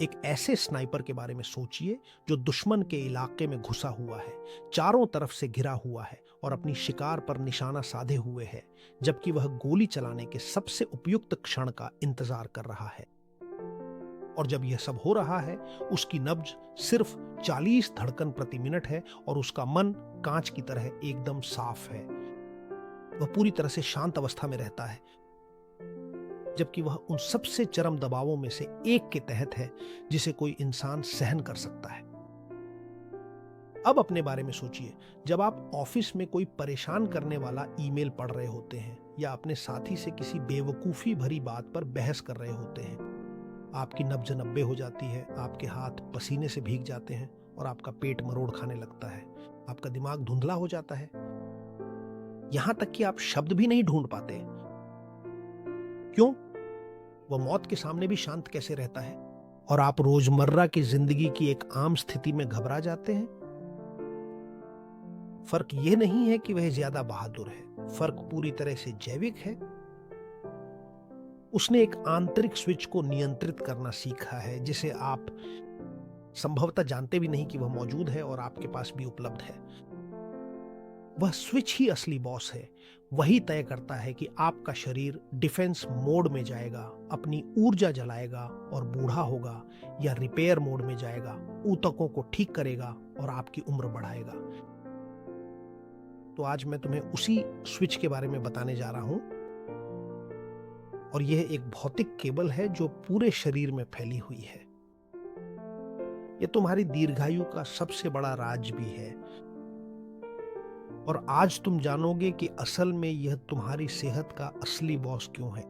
एक ऐसे स्नाइपर के बारे में सोचिए जो दुश्मन के इलाके में घुसा हुआ है, चारों तरफ से घिरा हुआ है और अपनी शिकार पर निशाना साधे हुए है, जबकि वह गोली चलाने के सबसे उपयुक्त क्षण का इंतजार कर रहा है। और जब यह सब हो रहा है, उसकी नब्ज सिर्फ 40 धड़कन प्रति मिनट है और उसका मन कांच की तरह एकदम साफ है। वह पूरी तरह से शांत अवस्था में रहता है, जबकि वह उन सबसे चरम दबावों में से एक के तहत है जिसे कोई इंसान सहन कर सकता है। अब अपने बारे में सोचिए, जब आप ऑफिस में कोई परेशान करने वाला ईमेल पढ़ रहे होते हैं या अपने साथी से किसी बेवकूफी भरी बात पर बहस कर रहे होते हैं। आपकी नब्ज 90 हो जाती है, आपके हाथ पसीने से भीग जाते हैं और आपका पेट मरोड़ खाने लगता है। आपका दिमाग धुंधला हो जाता है, यहां तक कि आप शब्द भी नहीं ढूंढ पाते। क्यों? वह मौत के सामने भी शांत कैसे रहता है और आप रोजमर्रा की जिंदगी की एक आम स्थिति में घबरा जाते हैं। फर्क यह नहीं है कि वह ज्यादा बहादुर है, फर्क पूरी तरह से जैविक है। उसने एक आंतरिक स्विच को नियंत्रित करना सीखा है जिसे आप संभवतः जानते भी नहीं कि वह मौजूद है और आपके पास भी उपलब्ध है। वह स्विच ही असली बॉस है। वही तय करता है कि आपका शरीर डिफेंस मोड में जाएगा, अपनी ऊर्जा जलाएगा और बूढ़ा होगा, या रिपेयर मोड में जाएगा, ऊतकों को ठीक करेगा और आपकी उम्र बढ़ाएगा। तो आज मैं तुम्हें उसी स्विच के बारे में बताने जा रहा हूं। और यह एक भौतिक केबल है जो पूरे शरीर में फैली हुई है। यह तुम्हारी दीर्घायु का सबसे बड़ा राज भी है। और आज तुम जानोगे कि असल में यह तुम्हारी सेहत का असली बॉस क्यों है।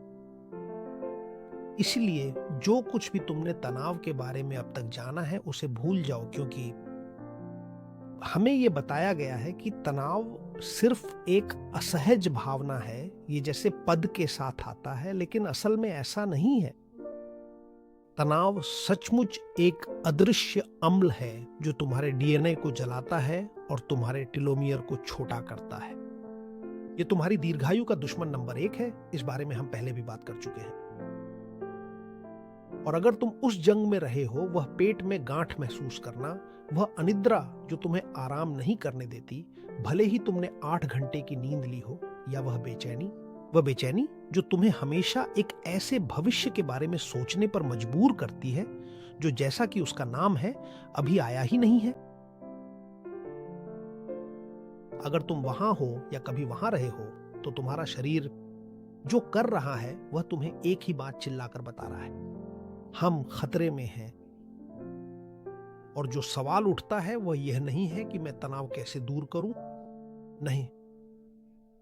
इसलिए जो कुछ भी तुमने तनाव के बारे में अब तक जाना है उसे भूल जाओ, क्योंकि हमें यह बताया गया है कि तनाव सिर्फ एक असहज भावना है, ये जैसे पद के साथ आता है, लेकिन असल में ऐसा नहीं है। तनाव सचमुच एक अदृश्य अम्ल है जो तुम्हारे डीएनए को जलाता है और तुम्हारे टेलोमियर को छोटा करता है। ये तुम्हारी दीर्घायु का दुश्मन नंबर 1 है। इस बारे में हम पहले भी बात कर चुके हैं। और अगर तुम उस जंग में रहे हो, वह पेट में गांठ महसूस करना, वह अनिद्रा जो तुम्हें आराम नहीं करने देती भले ही तुमने 8 घंटे की नींद ली हो, या वह बेचैनी जो तुम्हें हमेशा एक ऐसे भविष्य के बारे में सोचने पर मजबूर करती है जो, जैसा कि उसका नाम है, अभी आया ही नहीं है। अगर तुम वहां हो या कभी वहां रहे हो, तो तुम्हारा शरीर जो कर रहा है वह तुम्हें एक ही बात चिल्लाकर बता रहा है, हम खतरे में हैं। और जो सवाल उठता है वह यह नहीं है कि मैं तनाव कैसे दूर करूं, नहीं,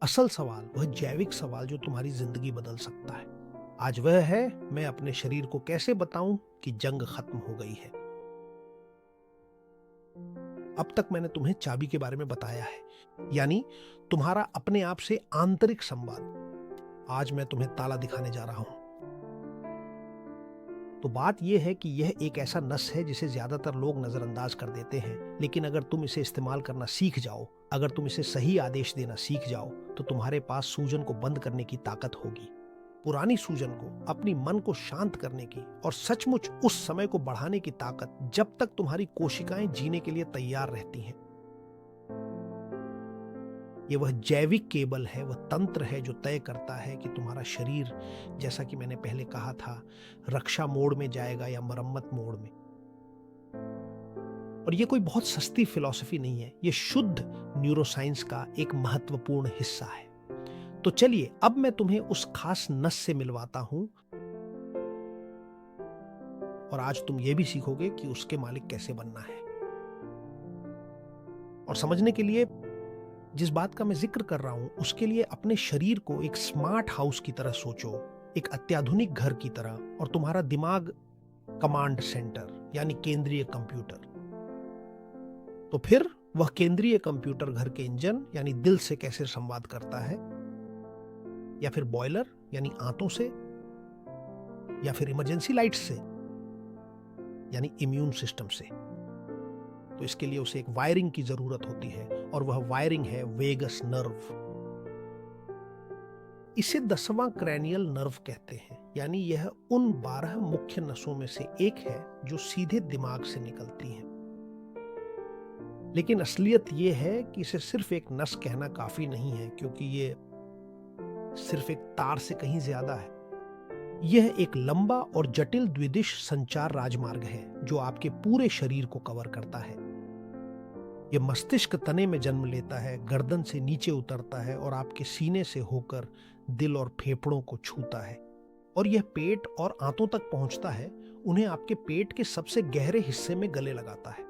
असल सवाल, वह जैविक सवाल जो तुम्हारी जिंदगी बदल सकता है, आज वह है, मैं अपने शरीर को कैसे बताऊं कि जंग खत्म हो गई है। अब तक मैंने तुम्हें चाबी के बारे में बताया है, यानी तुम्हारा अपने आप से आंतरिक संवाद। आज मैं तुम्हें ताला दिखाने जा रहा हूं। तो बात यह है कि यह एक ऐसा नस है जिसे ज्यादातर लोग नजरअंदाज कर देते हैं, लेकिन अगर तुम इसे इस्तेमाल करना सीख जाओ, अगर तुम इसे सही आदेश देना सीख जाओ, तो तुम्हारे पास सूजन को बंद करने की ताकत होगी, पुरानी सूजन को, अपनी मन को शांत करने की, और सचमुच उस समय को बढ़ाने की ताकत जब तक तुम्हारी कोशिकाएं जीने के लिए तैयार रहती हैं। यह वह जैविक केबल है, वह तंत्र है जो तय करता है कि तुम्हारा शरीर, जैसा कि मैंने पहले कहा था, रक्षा मोड में जाएगा या मरम्मत मोड में। और यह कोई बहुत सस्ती फिलॉसफी नहीं है, यह शुद्ध न्यूरोसाइंस का एक महत्वपूर्ण हिस्सा है। तो चलिए अब मैं तुम्हें उस खास नस से मिलवाता हूं, और आज तुम यह भी सीखोगे कि उसके मालिक कैसे बनना है। और समझने के लिए जिस बात का मैं जिक्र कर रहा हूं, उसके लिए अपने शरीर को एक स्मार्ट हाउस की तरह सोचो, एक अत्याधुनिक घर की तरह, और तुम्हारा दिमाग कमांड सेंटर यानी केंद्रीय कंप्यूटर। तो फिर वह केंद्रीय कंप्यूटर घर के इंजन यानी दिल से कैसे संवाद करता है, या फिर बॉयलर यानी आंतों से, या फिर इमरजेंसी लाइट से यानी इम्यून सिस्टम से। तो इसके लिए उसे एक वायरिंग की जरूरत होती है, और वह वायरिंग है वेगस नर्व। इसे 10वां क्रैनियल नर्व कहते हैं। यानी यह उन 12 मुख्य नसों में से एक है जो सीधे दिमाग से निकलती हैं। लेकिन असलियत यह है कि इसे सिर्फ एक नस कहना काफी नहीं है, क्योंकि ये सिर्फ एक तार से कहीं ज्यादा है। यह एक लंबा और जटिल द्विदिश संचार राजमार्ग है जो आपके पूरे शरीर को कवर करता है। यह मस्तिष्क तने में जन्म लेता है, गर्दन से नीचे उतरता है और आपके सीने से होकर दिल और फेफड़ों को छूता है, और यह पेट और आंतों तक पहुंचता है, उन्हें आपके पेट के सबसे गहरे हिस्से में गले लगाता है।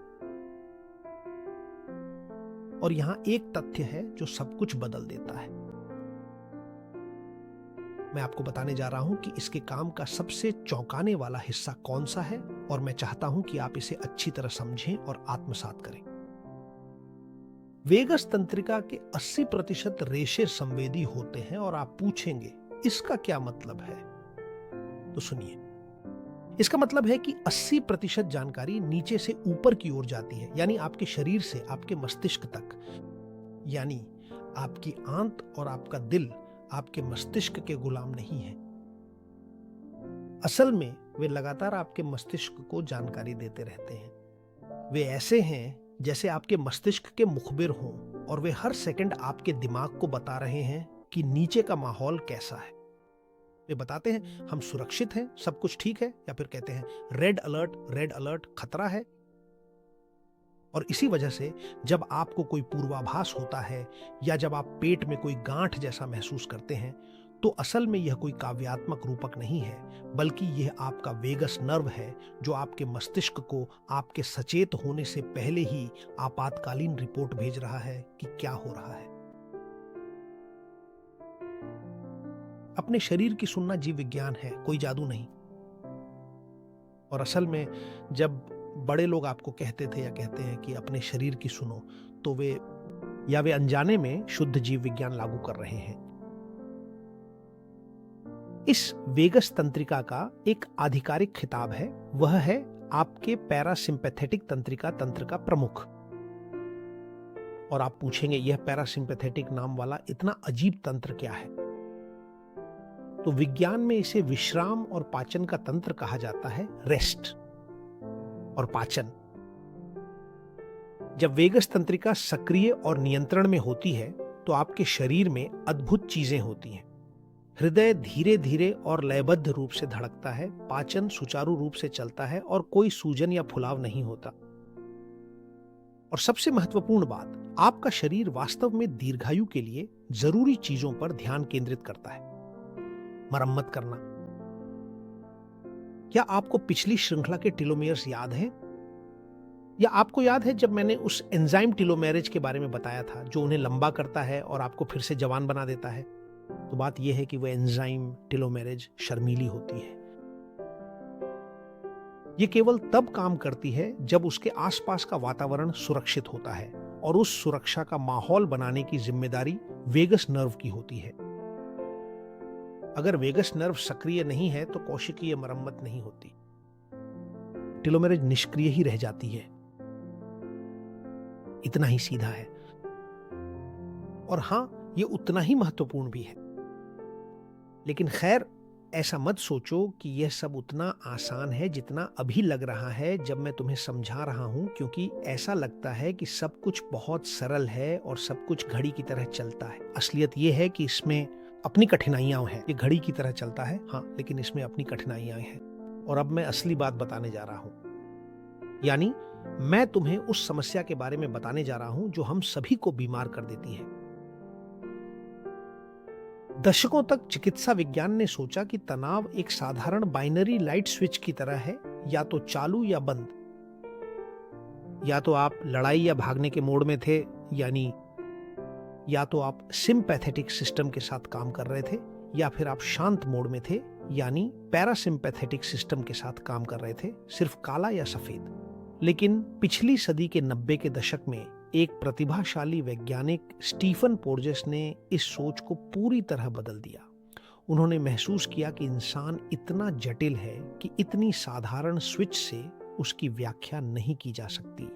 और यहां एक तथ्य है जो सब कुछ बदल देता है। मैं आपको बताने जा रहा हूं कि इसके काम का सबसे चौंकाने वाला हिस्सा कौन सा है, और मैं चाहता हूं कि आप इसे अच्छी तरह समझें और आत्मसात करें। वेगस तंत्रिका के 80% रेशे संवेदी होते हैं, और आप पूछेंगे इसका क्या मतलब है? तो सुनिए, इसका मतलब है कि 80% जानकारी नीचे से ऊपर की ओर जाती है, यानी आपके शरीर से आपके मस्तिष्क तक। यानी आपकी आंत और आपका दिल आपके मस्तिष्क के गुलाम नहीं है। असल में वे लगातार आपके मस्तिष्क को जानकारी देते रहते हैं। वे ऐसे हैं जैसे आपके मस्तिष्क के मुखबिर हों, और वे हर सेकंड आपके दिमाग को बता रहे हैं कि नीचे का माहौल कैसा है। वे बताते हैं हम सुरक्षित हैं, सब कुछ ठीक है, या फिर कहते हैं रेड अलर्ट, खतरा है। और इसी वजह से जब आपको कोई पूर्वाभास होता है, या जब आप पेट में कोई गांठ जैसा महसूस करते हैं, तो असल में यह कोई काव्यात्मक रूपक नहीं है, बल्कि यह आपका वेगस नर्व है जो आपके मस्तिष्क को आपके सचेत होने से पहले ही आपातकालीन रिपोर्ट भेज रहा है कि क्या हो रहा है। अपने शरीर की सुनना जीव विज्ञान है, कोई जादू नहीं। और असल में जब बड़े लोग आपको कहते थे या कहते हैं कि अपने शरीर की सुनो, तो वे अनजाने में शुद्ध जीव विज्ञान लागू कर रहे हैं। इस वेगस तंत्रिका का एक आधिकारिक खिताब है, वह है आपके पैरासिम्पैथेटिक तंत्रिका तंत्र का प्रमुख। और आप पूछेंगे यह पैरासिम्पैथेटिक नाम वाला इतना अजीब तंत्र क्या है? तो विज्ञान में इसे विश्राम और पाचन का तंत्र कहा जाता है। रेस्ट और पाचन। जब वेगस तंत्रिका सक्रिय और नियंत्रण में होती है तो आपके शरीर में अद्भुत चीजें होती हैं। हृदय धीरे धीरे और लयबद्ध रूप से धड़कता है, पाचन सुचारू रूप से चलता है और कोई सूजन या फुलाव नहीं होता। और सबसे महत्वपूर्ण बात, आपका शरीर वास्तव में दीर्घायु के लिए जरूरी चीजों पर ध्यान केंद्रित करता है। मरम्मत करना। क्या आपको पिछली श्रृंखला के टेलोमेयर्स याद हैं? या आपको याद है जब मैंने उस एंजाइम टेलोमेरेज के बारे में बताया था जो उन्हें लंबा करता है और आपको फिर से जवान बना देता है? तो बात यह है कि वह एंजाइम टेलोमेरेज शर्मीली होती है। यह केवल तब काम करती है जब उसके आसपास का वातावरण सुरक्षित होता है, और उस सुरक्षा का माहौल बनाने की जिम्मेदारी वेगस नर्व की होती है। अगर वेगस नर्व सक्रिय नहीं है तो कोशिकीय मरम्मत नहीं होती, टेलोमेरेज निष्क्रिय ही रह जाती है। इतना ही सीधा है। और हां, यह उतना ही महत्वपूर्ण भी है। लेकिन खैर, ऐसा मत सोचो कि यह सब उतना आसान है जितना अभी लग रहा है जब मैं तुम्हें समझा रहा हूं, क्योंकि ऐसा लगता है कि सब कुछ बहुत सरल है और सब कुछ घड़ी की तरह चलता है। असलियत यह है कि इसमें अपनी कठिनाइयां हैं। ये घड़ी की तरह चलता है, हाँ, लेकिन इसमें अपनी कठिनाइयां हैं। और अब मैं असली बात बताने जा रहा हूं। यानी मैं तुम्हें उस समस्या के बारे में बताने जा रहा हूं जो हम सभी को बीमार कर देती है। दशकों तक चिकित्सा विज्ञान ने सोचा कि तनाव एक साधारण बाइनरी लाइट स्विच की तरह है, या तो चालू या बंद। या तो आप लड़ाई या भागने के मोड में थे, यानी या तो आप सिंपैथेटिक सिस्टम के साथ काम कर रहे थे, या फिर आप शांत मोड में थे, यानी पैरासिम्पैथेटिक सिस्टम के साथ काम कर रहे थे, सिर्फ काला या सफेद। लेकिन पिछली सदी के 90 के दशक में एक प्रतिभाशाली वैज्ञानिक स्टीफन पोर्जेस ने इस सोच को पूरी तरह बदल दिया। उन्होंने महसूस किया कि इंसान इतना जटिल है कि इतनी साधारण स्विच से उसकी व्याख्या नहीं की जा सकती।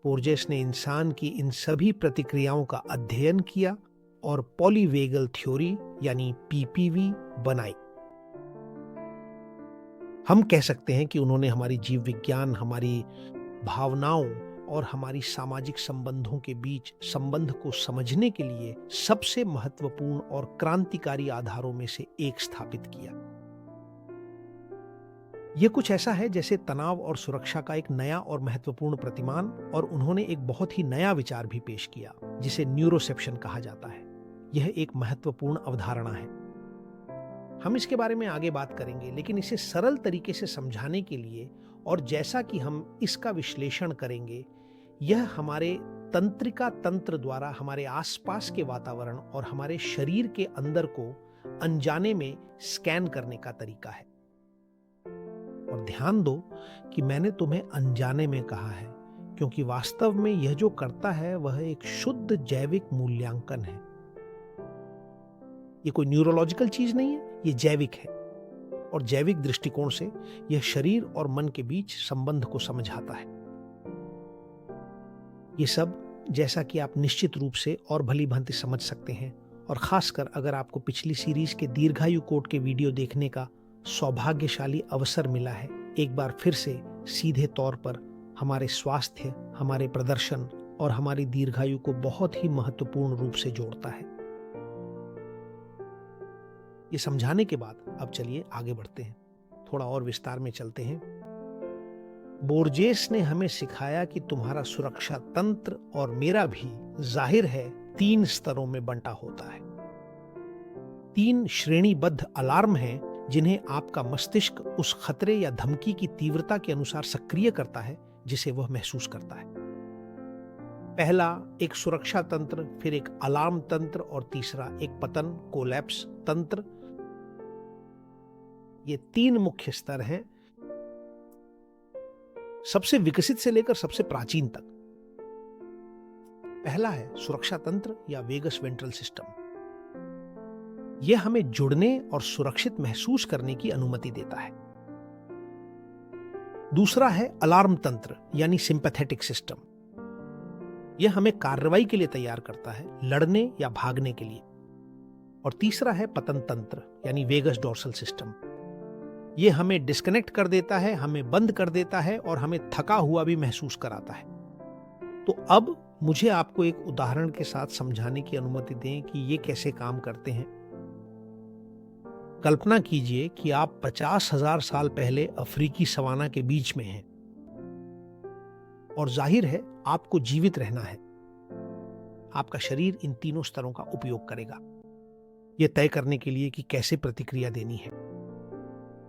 पोर्जेस ने इंसान की इन सभी प्रतिक्रियाओं का अध्ययन किया और पॉलीवेगल थ्योरी यानी पीपीवी बनाई। हम कह सकते हैं कि उन्होंने हमारी जीव विज्ञान, हमारी भावनाओं और हमारी सामाजिक संबंधों के बीच संबंध को समझने के लिए सबसे महत्वपूर्ण और क्रांतिकारी आधारों में से एक स्थापित किया। यह कुछ ऐसा है जैसे तनाव और सुरक्षा का एक नया और महत्वपूर्ण प्रतिमान, और उन्होंने एक बहुत ही नया विचार भी पेश किया जिसे न्यूरोसेप्शन कहा जाता है। यह एक महत्वपूर्ण अवधारणा है। हम इसके बारे में आगे बात करेंगे, लेकिन इसे सरल तरीके से समझाने के लिए और जैसा कि हम इसका विश्लेषण करेंगे, यह हमारे तंत्रिका तंत्र द्वारा हमारे आसपास के वातावरण और हमारे शरीर के अंदर को अनजाने में स्कैन करने का तरीका है। और ध्यान दो कि मैंने तुम्हें अनजाने में कहा है, क्योंकि वास्तव में यह जो करता है वह एक शुद्ध जैविक मूल्यांकन है। यह कोई न्यूरोलॉजिकल चीज नहीं है, यह जैविक है। और जैविक दृष्टिकोण से यह शरीर और मन के बीच संबंध को समझाता है। ये सब जैसा कि आप निश्चित रूप से और भली भांति समझ सकते हैं, और खासकर अगर आपको पिछली सीरीज के दीर्घायु कोट के वीडियो देखने का सौभाग्यशाली अवसर मिला है, एक बार फिर से सीधे तौर पर हमारे स्वास्थ्य, हमारे प्रदर्शन और हमारी दीर्घायु को बहुत ही महत्वपूर्ण रूप से जोड़ता है। ये समझाने के बाद अब चलिए आगे बढ़ते हैं, थोड़ा और विस्तार में चलते हैं। बोर्जेस ने हमें सिखाया कि तुम्हारा सुरक्षा तंत्र और मेरा भी जाहिर है 3 स्तरों में बंटा होता है। 3 श्रेणीबद्ध अलार्म हैं जिन्हें आपका मस्तिष्क उस खतरे या धमकी की तीव्रता के अनुसार सक्रिय करता है जिसे वह महसूस करता है। पहला एक सुरक्षा तंत्र, फिर एक अलार्म तंत्र और तीसरा एक पतन कोलैप्स तंत्र। ये 3 मुख्य स्तर हैं, सबसे विकसित से लेकर सबसे प्राचीन तक। पहला है सुरक्षा तंत्र या वेगस वेंट्रल सिस्टम। यह हमें जुड़ने और सुरक्षित महसूस करने की अनुमति देता है। दूसरा है अलार्म तंत्र यानी सिंपैथेटिक सिस्टम। यह हमें कार्रवाई के लिए तैयार करता है, लड़ने या भागने के लिए। और तीसरा है पतन तंत्र यानी वेगस डोर्सल सिस्टम। यह हमें डिस्कनेक्ट कर देता है, हमें बंद कर देता है और हमें थका हुआ भी महसूस कराता है। तो अब मुझे आपको एक उदाहरण के साथ समझाने की अनुमति दें कि ये कैसे काम करते हैं। कल्पना कीजिए कि आप 50,000 साल पहले अफ्रीकी सवाना के बीच में हैं और जाहिर है आपको जीवित रहना है। आपका शरीर इन 3 स्तरों का उपयोग करेगा यह तय करने के लिए कि कैसे प्रतिक्रिया देनी है।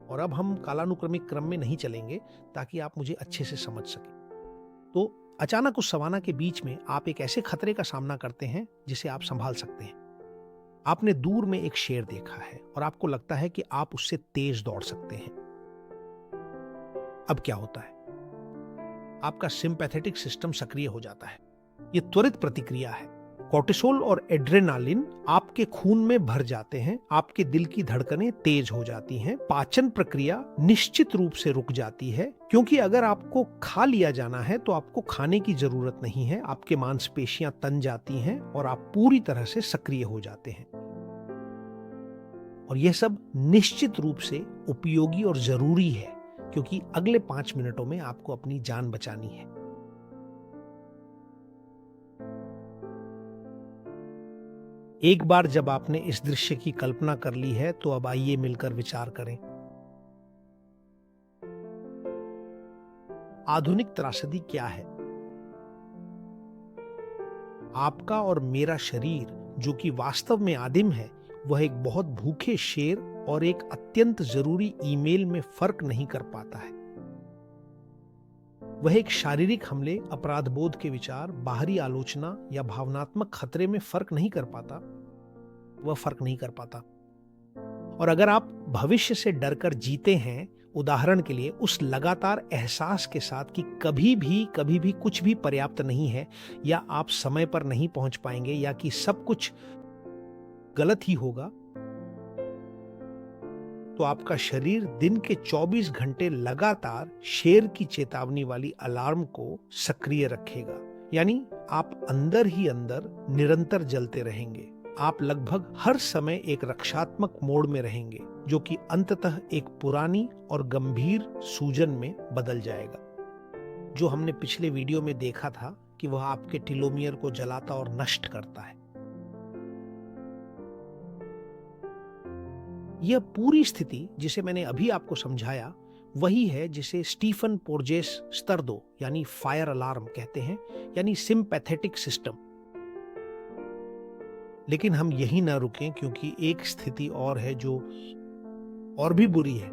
और अब हम कालानुक्रमिक क्रम में नहीं चलेंगे ताकि आप मुझे अच्छे से समझ सकें। तो अचानक उस सवाना के बीच में आप एक ऐसे खतरे का सामना करते हैं जिसे आप संभाल सकते हैं। आपने दूर में एक शेर देखा है और आपको लगता है कि आप उससे तेज दौड़ सकते हैं। अब क्या होता है? आपका सिंपैथेटिक सिस्टम सक्रिय हो जाता है। यह त्वरित प्रतिक्रिया है। कोर्टिसोल और एड्रेनालिन आपके खून में भर जाते हैं, आपके दिल की धड़कनें तेज हो जाती हैं, पाचन प्रक्रिया निश्चित रूप से रुक जाती है, क्योंकि अगर आपको खा लिया जाना है तो आपको खाने की जरूरत नहीं है। आपके मांसपेशियां तन जाती हैं और आप पूरी तरह से सक्रिय हो जाते हैं। और यह सब निश्चित रूप से उपयोगी और जरूरी है, क्योंकि अगले 5 मिनटों में आपको अपनी जान बचानी है। एक बार जब आपने इस दृश्य की कल्पना कर ली है तो अब आइए मिलकर विचार करें। आधुनिक त्रासदी क्या है? आपका और मेरा शरीर, जो कि वास्तव में आदिम है, वह एक बहुत भूखे शेर और एक अत्यंत जरूरी ईमेल में फर्क नहीं कर पाता है। वह एक शारीरिक हमले, अपराधबोध के विचार, बाहरी आलोचना या भावनात्मक खतरे में फर्क नहीं कर पाता। वह फर्क नहीं कर पाता। और अगर आप भविष्य से डरकर जीते हैं, उदाहरण के लिए उस लगातार एहसास के साथ कि कभी भी कुछ भी पर्याप्त नहीं है, या आप समय पर नहीं पहुंच पाएंगे, या कि सब कुछ गलत ही होगा, तो आपका शरीर दिन के 24 घंटे लगातार शेर की चेतावनी वाली अलार्म को सक्रिय रखेगा। यानी आप अंदर ही अंदर निरंतर जलते रहेंगे। आप लगभग हर समय एक रक्षात्मक मोड में रहेंगे, जो कि अंततः एक पुरानी और गंभीर सूजन में बदल जाएगा। जो हमने पिछले वीडियो में देखा था कि वह आपके टेलोमियर को जलाता और नष्ट करता है। यह पूरी स्थिति जिसे मैंने अभी आपको समझाया, वही है जिसे स्टीफन पोर्जेस स्तर 2 यानी फायर अलार्म कहते हैं, यानी सिंपैथेटिक सिस्टम। लेकिन हम यही ना रुकें, क्योंकि एक स्थिति और है जो और भी बुरी है।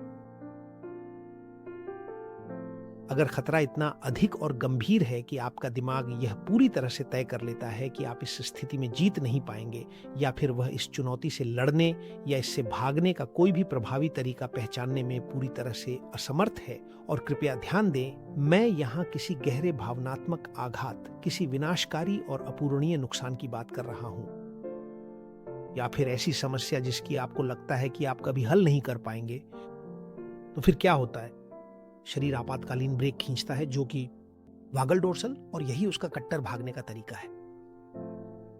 अगर खतरा इतना अधिक और गंभीर है कि आपका दिमाग यह पूरी तरह से तय कर लेता है कि आप इस स्थिति में जीत नहीं पाएंगे, या फिर वह इस चुनौती से लड़ने या इससे भागने का कोई भी प्रभावी तरीका पहचानने में पूरी तरह से असमर्थ है, और कृपया ध्यान दें, मैं यहाँ किसी गहरे भावनात्मक आघात, किसी विनाशकारी और अपूरणीय नुकसान की बात कर रहा हूँ, या फिर ऐसी समस्या जिसकी आपको लगता है कि आप कभी हल नहीं कर पाएंगे। तो फिर क्या होता है? शरीर आपातकालीन ब्रेक खींचता है, जो कि वागल डोर्सल, और यही उसका कट्टर भागने का तरीका है।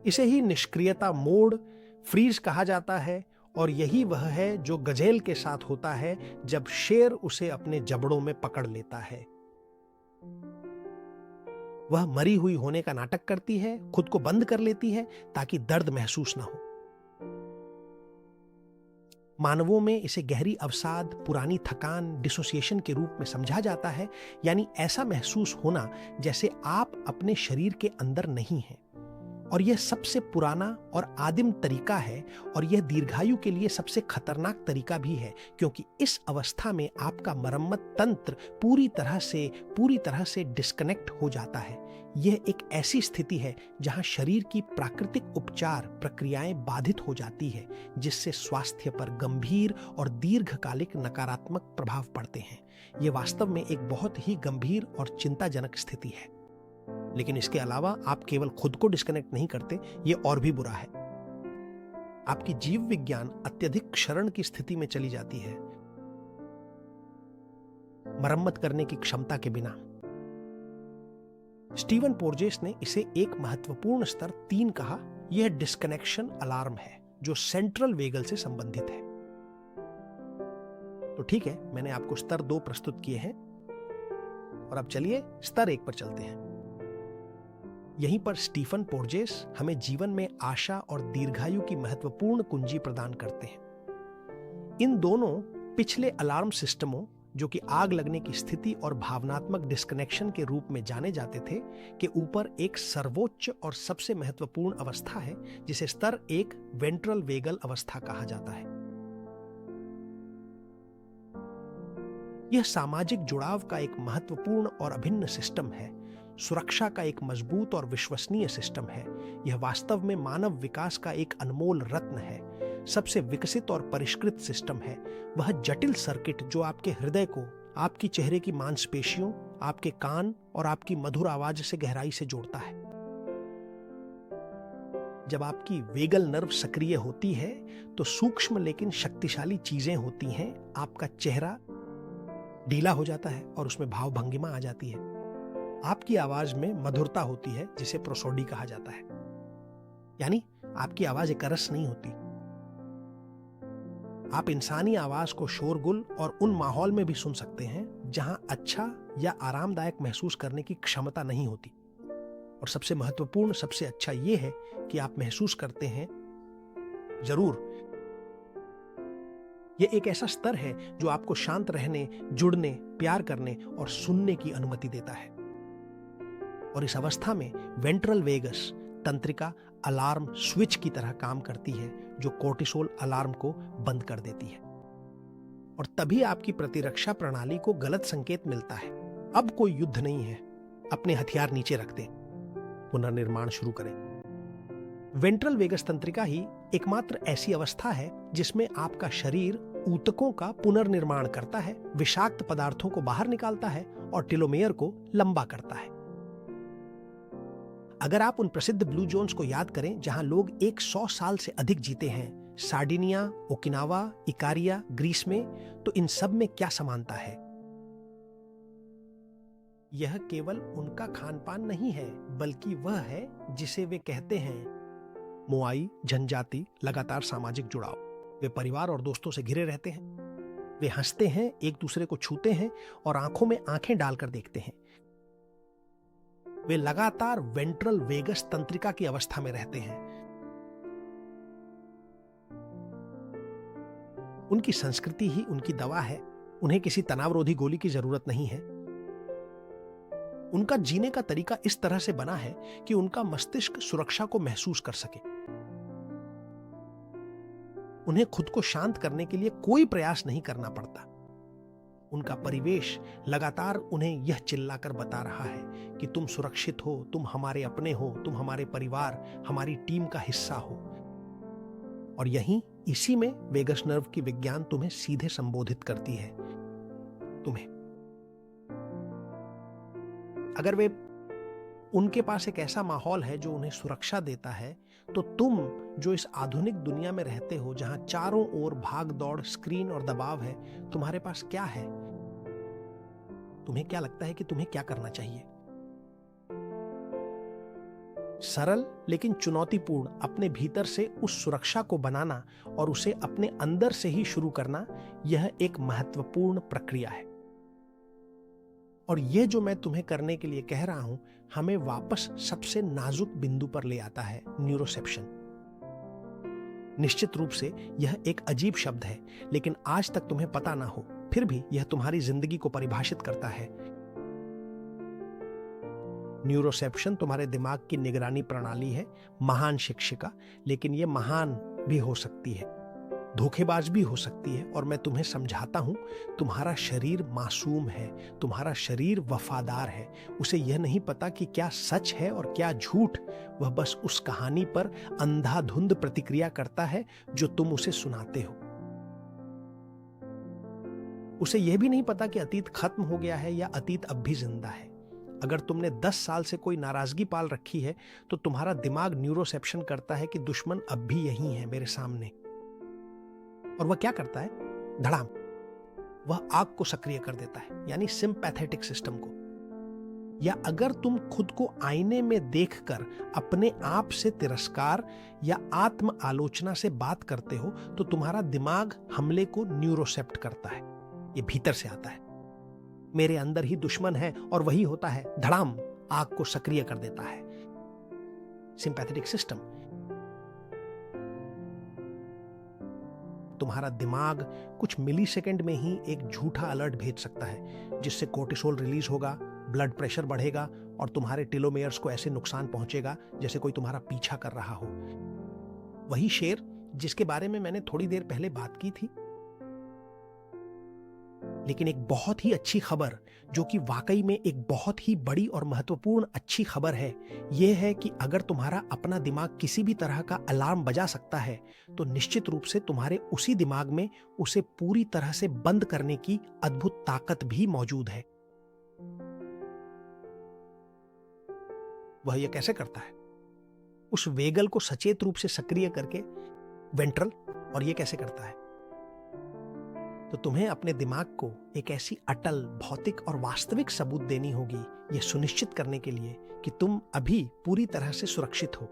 इसे ही निष्क्रियता मोड, फ्रीज कहा जाता है, और यही वह है जो गजेल के साथ होता है जब शेर उसे अपने जबड़ों में पकड़ लेता है। वह मरी हुई होने का नाटक करती है, खुद को बंद कर लेती है ताकि दर्द महसूस ना हो। मानवों में इसे गहरी अवसाद, पुरानी थकान, डिसोसिएशन के रूप में समझा जाता है, यानी ऐसा महसूस होना जैसे आप अपने शरीर के अंदर नहीं हैं। और यह सबसे पुराना और आदिम तरीका है, और यह दीर्घायु के लिए सबसे खतरनाक तरीका भी है, क्योंकि इस अवस्था में आपका मरम्मत तंत्र पूरी तरह से डिस्कनेक्ट हो जाता है। यह एक ऐसी स्थिति है जहां शरीर की प्राकृतिक उपचार प्रक्रियाएं बाधित हो जाती है, जिससे स्वास्थ्य पर गंभीर और दीर्घकालिक नकारात्मक प्रभाव पड़ते हैं। यह वास्तव में एक बहुत ही गंभीर और चिंताजनक स्थिति है। लेकिन इसके अलावा आप केवल खुद को डिस्कनेक्ट नहीं करते, यह और भी बुरा है। आपकी जीव विज्ञान अत्यधिक क्षरण की स्थिति में चली जाती है, मरम्मत करने की क्षमता के बिना। स्टीवन पोर्जेस ने इसे एक महत्वपूर्ण स्तर 3 कहा। यह डिस्कनेक्शन अलार्म है जो सेंट्रल वेगल से संबंधित है। तो ठीक है, मैंने आपको स्तर 2 प्रस्तुत किए हैं, और अब चलिए स्तर 1 पर चलते हैं। यहीं पर स्टीफन पोर्जेस हमें जीवन में आशा और दीर्घायु की महत्वपूर्ण कुंजी प्रदान करते हैं। इन दोनों पिछले अलार्म सिस्टमों, जो कि आग लगने की स्थिति और भावनात्मक डिस्कनेक्शन के रूप में जाने जाते थे, के ऊपर एक सर्वोच्च और सबसे महत्वपूर्ण अवस्था है, जिसे स्तर 1 वेंट्रल वेगल अवस्था कहा जाता है। यह सामाजिक जुड़ाव का एक महत्वपूर्ण और अभिन्न सिस्टम है, सुरक्षा का एक मजबूत और विश्वसनीय सिस्टम है। यह वास्तव में मानव विकास का एक अनमोल रत्न है, सबसे विकसित और परिष्कृत सिस्टम है। वह जटिल सर्किट जो आपके हृदय को आपकी चेहरे की मांसपेशियों, आपके कान और आपकी मधुर आवाज से गहराई से जोड़ता है। जब आपकी वेगल नर्व सक्रिय होती है तो सूक्ष्म लेकिन शक्तिशाली चीजें होती हैं। आपका चेहरा ढीला हो जाता है और उसमें भाव भंगिमा आ जाती है। आपकी आवाज में मधुरता होती है, जिसे प्रोसोडी कहा जाता है, यानी आपकी आवाज एक रस नहीं होती। आप इंसानी आवाज को शोरगुल और उन माहौल में भी सुन सकते हैं जहां अच्छा या आरामदायक महसूस करने की क्षमता नहीं होती। और सबसे महत्वपूर्ण, सबसे अच्छा यह है कि आप महसूस करते हैं जरूर। यह एक ऐसा स्तर है जो आपको शांत रहने, जुड़ने, प्यार करने और सुनने की अनुमति देता है। और इस अवस्था में वेंट्रल वेगस तंत्रिका अलार्म स्विच की तरह काम करती है, जो कोर्टिसोल अलार्म को बंद कर देती है। और तभी आपकी प्रतिरक्षा प्रणाली को गलत संकेत मिलता है, अब कोई युद्ध नहीं है, अपने हथियार नीचे रख दें, पुनर्निर्माण शुरू करें। वेंट्रल वेगस तंत्रिका ही एकमात्र ऐसी अवस्था है जिसमें आपका शरीर ऊतकों का पुनर्निर्माण करता है, विषाक्त पदार्थों को बाहर निकालता है और टेलोमेयर को लंबा करता है। अगर आप उन प्रसिद्ध ब्लू जोन्स को याद करें जहां लोग 100 साल से अधिक जीते हैं, सार्डिनिया, ओकिनावा, इकारिया, ग्रीस में, तो इन सब में क्या समानता है? यह केवल उनका खान पान नहीं है, बल्कि वह है जिसे वे कहते हैं मुआई, जनजाति, लगातार सामाजिक जुड़ाव। वे परिवार और दोस्तों से घिरे रहते हैं। वे हंसते हैं, एक दूसरे को छूते हैं और आंखों में आंखें डालकर देखते हैं। वे लगातार वेंट्रल वेगस तंत्रिका की अवस्था में रहते हैं। उनकी संस्कृति ही उनकी दवा है। उन्हें किसी तनावरोधी गोली की जरूरत नहीं है। उनका जीने का तरीका इस तरह से बना है कि उनका मस्तिष्क सुरक्षा को महसूस कर सके। उन्हें खुद को शांत करने के लिए कोई प्रयास नहीं करना पड़ता। उनका परिवेश लगातार उन्हें यह चिल्लाकर बता रहा है कि तुम सुरक्षित हो, तुम हमारे अपने हो, तुम हमारे परिवार, हमारी टीम का हिस्सा हो। और यहीं इसी में वेगस नर्व की विज्ञान तुम्हें सीधे संबोधित करती है। तुम्हें अगर वे उनके पास एक ऐसा माहौल है जो उन्हें सुरक्षा देता है, तो तुम जो इस आधुनिक दुनिया में रहते हो जहां चारों ओर भाग दौड़, स्क्रीन और दबाव है, तुम्हारे पास क्या है? तुम्हें क्या लगता है कि तुम्हें क्या करना चाहिए? सरल लेकिन चुनौतीपूर्ण अपने भीतर से उस सुरक्षा को बनाना और उसे अपने अंदर से ही शुरू करना, यह एक महत्वपूर्ण प्रक्रिया है। और यह जो मैं तुम्हें करने के लिए कह रहा हूं, हमें वापस सबसे नाजुक बिंदु पर ले आता है, न्यूरोसेप्शन। निश्चित रूप से यह एक अजीब शब्द है, लेकिन आज तक तुम्हें पता ना हो, फिर भी यह तुम्हारी जिंदगी को परिभाषित करता है। न्यूरोसेप्शन तुम्हारे दिमाग की निगरानी प्रणाली है, महान शिक्षिका, लेकिन यह महान भी हो सकती है, धोखेबाज भी हो सकती है। और मैं तुम्हें समझाता हूं, तुम्हारा शरीर मासूम है, तुम्हारा शरीर वफादार है। उसे यह नहीं पता कि क्या सच है और क्या झूठ। वह बस उस कहानी पर अंधाधुंध प्रतिक्रिया करता है जो तुम उसे सुनाते हो। उसे यह भी नहीं पता कि अतीत खत्म हो गया है या अतीत अब भी जिंदा है। अगर तुमने 10 साल से कोई नाराजगी पाल रखी है, तो तुम्हारा दिमाग न्यूरोसेप्शन करता है कि दुश्मन अब भी यही है, मेरे सामने। और वह क्या करता है? धड़ाम, वह आग को सक्रिय कर देता है, यानी सिंपैथेटिक सिस्टम को। या अगर तुम खुद को आईने में देखकर अपने आप से तिरस्कार या आत्म आलोचना से बात करते हो, तो तुम्हारा दिमाग हमले को न्यूरोसेप्ट करता है। ये भीतर से आता है, मेरे अंदर ही दुश्मन है, और वही होता है, धड़ाम, आग को सक्रिय कर देता है। Sympathetic system. तुम्हारा दिमाग कुछ मिलीसेकंड में ही एक झूठा अलर्ट भेज सकता है, जिससे कोर्टिसोल रिलीज होगा, ब्लड प्रेशर बढ़ेगा और तुम्हारे टेलोमेयर्स को ऐसे नुकसान पहुंचेगा जैसे कोई तुम्हारा पीछा कर रहा हो। वही शेर जिसके बारे में मैंने थोड़ी देर पहले बात की थी। लेकिन एक बहुत ही अच्छी खबर, जो कि वाकई में एक बहुत ही बड़ी और महत्वपूर्ण अच्छी खबर है, यह है कि अगर तुम्हारा अपना दिमाग किसी भी तरह का अलार्म बजा सकता है, तो निश्चित रूप से तुम्हारे उसी दिमाग में उसे पूरी तरह से बंद करने की अद्भुत ताकत भी मौजूद है। वह यह कैसे करता है? उस वेगल को सचेत रूप से सक्रिय करके, वेंट्रल। और यह कैसे करता है? तो तुम्हें अपने दिमाग को एक ऐसी अटल, भौतिक और वास्तविक सबूत देनी होगी, यह सुनिश्चित करने के लिए कि तुम अभी पूरी तरह से सुरक्षित हो।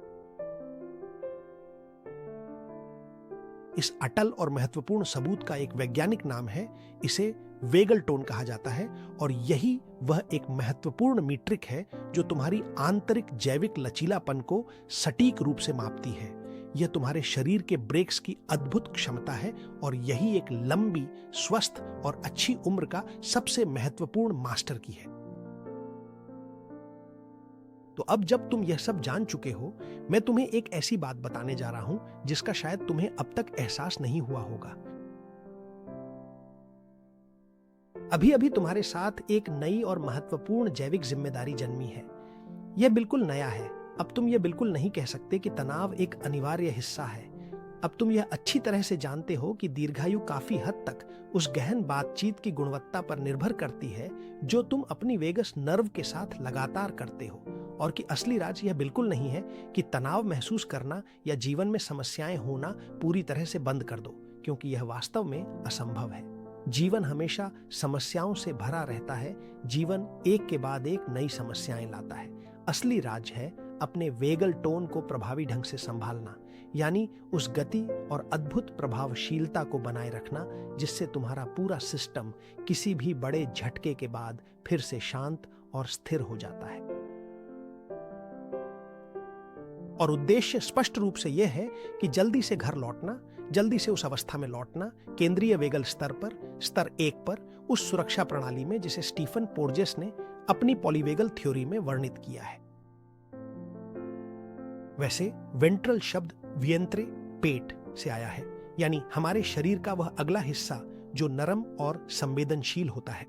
इस अटल और महत्वपूर्ण सबूत का एक वैज्ञानिक नाम है, इसे वेगल टोन कहा जाता है। और यही वह एक महत्वपूर्ण मीट्रिक है जो तुम्हारी आंतरिक जैविक लचीलापन को सटीक रूप से मापती है। यह तुम्हारे शरीर के ब्रेक्स की अद्भुत क्षमता है, और यही एक लंबी, स्वस्थ और अच्छी उम्र का सबसे महत्वपूर्ण मास्टर की है। तो अब जब तुम यह सब जान चुके हो, मैं तुम्हें एक ऐसी बात बताने जा रहा हूं जिसका शायद तुम्हें अब तक एहसास नहीं हुआ होगा। अभी अभी तुम्हारे साथ एक नई और महत्वपूर्ण जैविक जिम्मेदारी जन्मी है। यह बिल्कुल नया है। अब तुम यह बिल्कुल नहीं कह सकते कि तनाव एक अनिवार्य हिस्सा है। अब तुम यह अच्छी तरह से जानते हो कि दीर्घायु काफी हद तक उस गहन बातचीत की गुणवत्ता पर निर्भर करती है जो तुम अपनी वेगस नर्व के साथ लगातार करते हो, और कि असली राज यह बिल्कुल नहीं है कि तनाव महसूस करना या जीवन में समस्याएं होना पूरी तरह से बंद कर दो, क्योंकि यह वास्तव में असंभव है। जीवन हमेशा समस्याओं से भरा रहता है। जीवन एक के बाद एक नई समस्याएं लाता है। असली राज है अपने वेगल टोन को प्रभावी ढंग से संभालना। यानी उस गति और अद्भुत प्रभावशीलता को बनाए रखना जिससे तुम्हारा पूरा सिस्टम किसी भी बड़े झटके के बाद फिर से शांत और स्थिर हो जाता है। और उद्देश्य स्पष्ट रूप से यह है कि जल्दी से घर लौटना, जल्दी से उस अवस्था में लौटना, केंद्रीय वेगल स्तर पर, स्तर 1 पर, उस सुरक्षा प्रणाली में जिसे स्टीफन पोर्जेस ने अपनी पॉलीवेगल थ्योरी में वर्णित किया है। वैसे वेंट्रल शब्द वियंत्रे, पेट से आया है, यानी हमारे शरीर का वह अगला हिस्सा जो नरम और संवेदनशील होता है।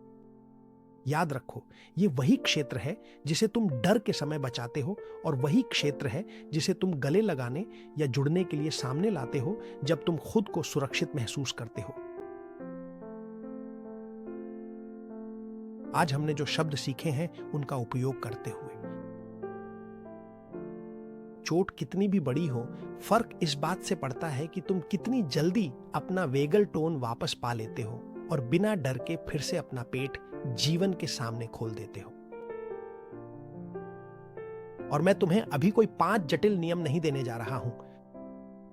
याद रखो, ये वही क्षेत्र है जिसे तुम डर के समय बचाते हो और वही क्षेत्र है जिसे तुम गले लगाने या जुड़ने के लिए सामने लाते हो जब तुम खुद को सुरक्षित महसूस करते हो। आज हमने जो शब्द सीखे हैं उनका उपयोग करते हुए, चोट कितनी भी बड़ी हो, फर्क इस बात से पड़ता है कि तुम कितनी जल्दी अपना वेगल टोन वापस पा लेते हो और बिना डर के फिर से अपना पेट जीवन के सामने खोल देते हो। और मैं तुम्हें अभी कोई 5 जटिल नियम नहीं देने जा रहा हूं।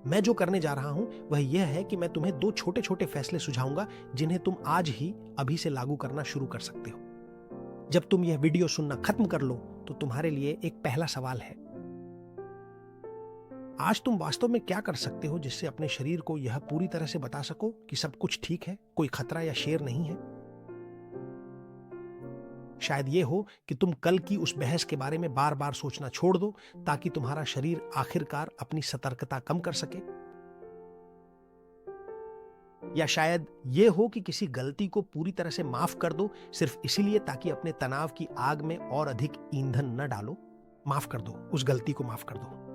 मैं जो करने जा रहा हूं वह यह है कि मैं तुम्हें 2 छोटे छोटे फैसले सुझाऊंगा जिन्हें तुम आज ही अभी से लागू करना शुरू कर सकते हो। जब तुम यह वीडियो सुनना खत्म कर लो तो तुम्हारे लिए एक पहला सवाल है। आज तुम वास्तव में क्या कर सकते हो जिससे अपने शरीर को यह पूरी तरह से बता सको कि सब कुछ ठीक है, कोई खतरा या शेर नहीं है? शायद यह हो कि तुम कल की उस बहस के बारे में बार बार सोचना छोड़ दो ताकि तुम्हारा शरीर आखिरकार अपनी सतर्कता कम कर सके। या शायद यह हो कि किसी गलती को पूरी तरह से माफ कर दो सिर्फ इसीलिए ताकि अपने तनाव की आग में और अधिक ईंधन न डालो। माफ कर दो, उस गलती को माफ कर दो।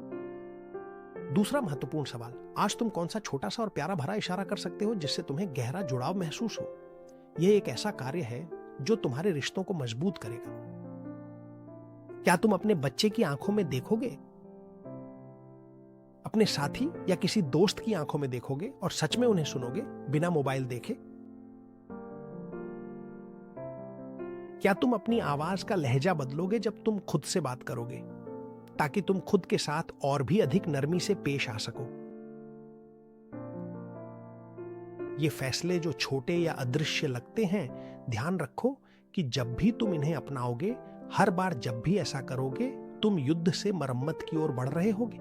दूसरा महत्वपूर्ण सवाल, आज तुम कौन सा छोटा सा और प्यारा भरा इशारा कर सकते हो जिससे तुम्हें गहरा जुड़ाव महसूस हो? यह एक ऐसा कार्य है जो तुम्हारे रिश्तों को मजबूत करेगा। क्या तुम अपने बच्चे की आंखों में देखोगे, अपने साथी या किसी दोस्त की आंखों में देखोगे और सच में उन्हें सुनोगे बिना मोबाइल देखे? क्या तुम अपनी आवाज का लहजा बदलोगे जब तुम खुद से बात करोगे ताकि तुम खुद के साथ और भी अधिक नरमी से पेश आ सको? ये फैसले जो छोटे या अदृश्य लगते हैं, ध्यान रखो कि जब भी तुम इन्हें अपनाओगे, हर बार जब भी ऐसा करोगे, तुम युद्ध से मरम्मत की ओर बढ़ रहे होगे।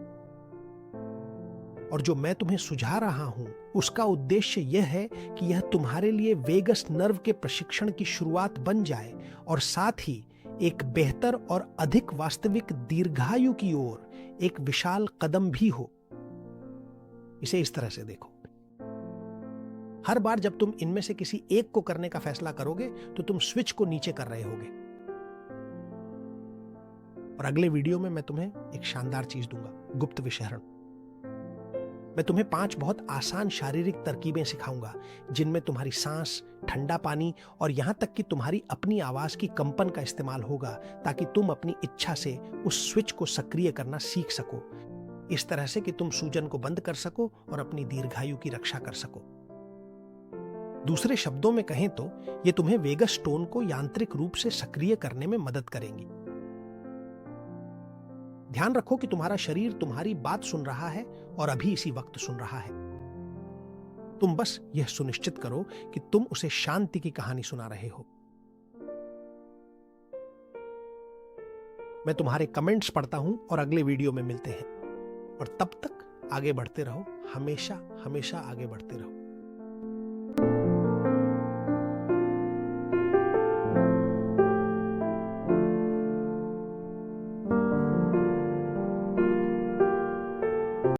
और जो मैं तुम्हें सुझा रहा हूं, उसका उद्देश्य यह है कि यह तुम्हारे लिए वेगस नर्व के प्रशिक्षण की शुरुआत बन जाए और साथ ही एक बेहतर और अधिक वास्तविक दीर्घायु की ओर एक विशाल कदम भी हो। इसे इस तरह से देखो, हर बार जब तुम इनमें से किसी एक को करने का फैसला करोगे तो तुम स्विच को नीचे कर रहे होगे। और अगले वीडियो में मैं तुम्हें एक शानदार चीज दूंगा, गुप्त विषहरण। मैं तुम्हें 5 बहुत आसान शारीरिक तरकीबें सिखाऊंगा जिनमें तुम्हारी सांस, ठंडा पानी और यहां तक कि तुम्हारी अपनी आवाज की कंपन का इस्तेमाल होगा ताकि तुम अपनी इच्छा से उस स्विच को सक्रिय करना सीख सको, इस तरह से कि तुम सूजन को बंद कर सको और अपनी दीर्घायु की रक्षा कर सको। दूसरे शब्दों में कहें तो ये तुम्हें वेगस टोन को यांत्रिक रूप से सक्रिय करने में मदद करेंगी। ध्यान रखो कि तुम्हारा शरीर तुम्हारी बात सुन रहा है और अभी इसी वक्त सुन रहा है। तुम बस यह सुनिश्चित करो कि तुम उसे शांति की कहानी सुना रहे हो। मैं तुम्हारे कमेंट्स पढ़ता हूं और अगले वीडियो में मिलते हैं। और तब तक आगे बढ़ते रहो, हमेशा हमेशा आगे बढ़ते रहो।